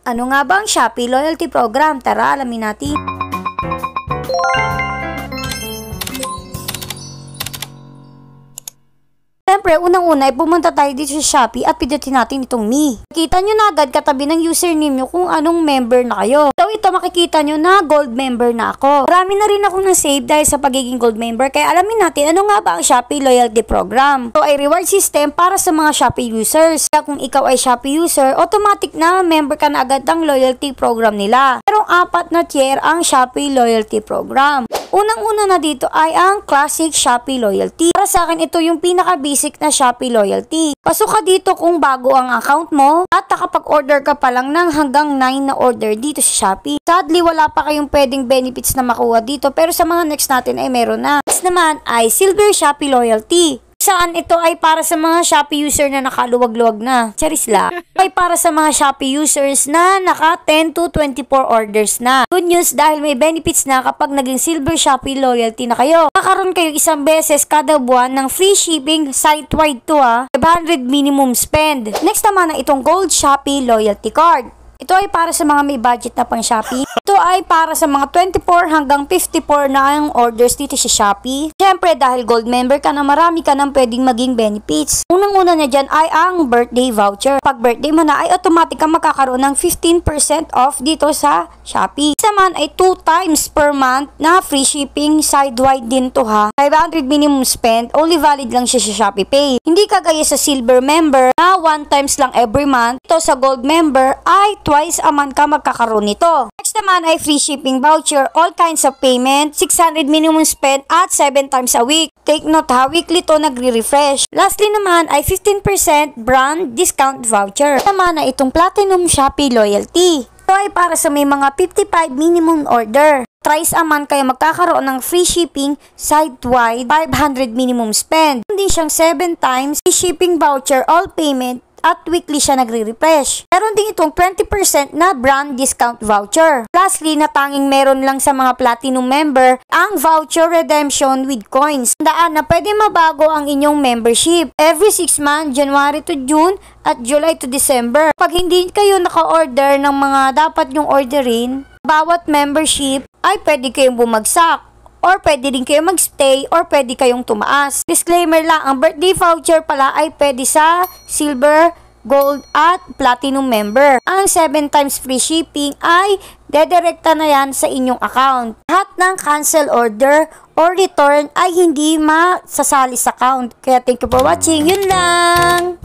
Ano nga ba ang Shopee Loyalty Program? Tara, alamin natin. Siyempre, unang-una ay pumunta tayo dito sa Shopee at pindutin natin itong me. Makikita nyo na agad katabi ng username nyo kung anong member na kayo. So ito makikita nyo na gold member na ako. Marami na rin akong na-save dahil sa pagiging gold member, kaya alamin natin ano nga ba ang Shopee Loyalty Program. Ito ay reward system para sa mga Shopee users. Kaya kung ikaw ay Shopee user, automatic na member ka na agad ng loyalty program nila. Merong 4 na tier ang Shopee Loyalty Program. Unang-una na dito ay ang Classic Shopee Loyalty. Para sa akin, ito yung pinaka-basic na Shopee Loyalty. Pasok ka dito kung bago ang account mo at nakapag-order ka pa lang ng hanggang 9 na order dito sa Shopee. Sadly, wala pa kayong pwedeng benefits na makuha dito, pero sa mga next natin ay meron na. Next naman ay Silver Shopee Loyalty. Saan ito ay para sa mga Shopee user na nakaluwag-luwag na. Charis lang. Ay para sa mga Shopee users na naka 10 to 24 orders na. Good news dahil may benefits na kapag naging Silver Shopee Loyalty na kayo. Kakaroon kayo isang beses kada buwan ng free shipping site-wide to 500 minimum spend. Next naman na itong Gold Shopee Loyalty Card. Ito ay para sa mga may budget na pang Shopee. Ito ay para sa mga 24 hanggang 54 na ang orders dito sa Shopee. Siyempre, dahil gold member ka na, marami ka nang pwedeng maging benefits. Unang-una na dyan ay ang birthday voucher. Pag birthday mo na ay automatic kang makakaroon ng 15% off dito sa Shopee. Isa man ay 2 times per month na free shipping side-wide din to 500 minimum spend, only valid lang siya sa Shopee Pay. Hindi kagaya sa silver member na 1 times lang every month. Ito sa gold member ay twice a month ka magkakaroon nito. Next naman ay free shipping voucher, all kinds of payment, 600 minimum spend at 7 times a week. Take note weekly to nagre-refresh. Lastly naman ay 15% brand discount voucher. Naman na itong Platinum Shopee Loyalty. Ito ay para sa may mga 55 minimum order. Thrice a month kayo magkakaroon ng free shipping site-wide, 500 minimum spend. Hindi siyang 7 times free shipping voucher, all payment, at weekly siya nagre-refresh. Meron din itong 20% na brand discount voucher. Lastly, na tanging meron lang sa mga platinum member, ang voucher redemption with coins. Tandaan na pwede mabago ang inyong membership every 6 months, January to June at July to December. Pag hindi kayo naka-order ng mga dapat nyong orderin, bawat membership ay pwede kayong bumagsak, or pwede din kayo magstay, or pwede kayong tumaas. Disclaimer lang, ang birthday voucher pala ay pwede sa silver, gold, at platinum member. Ang 7 times free shipping ay dedirekta na yan sa inyong account. Lahat ng cancel order or return ay hindi masasali sa account. Kaya thank you for watching. Yun lang!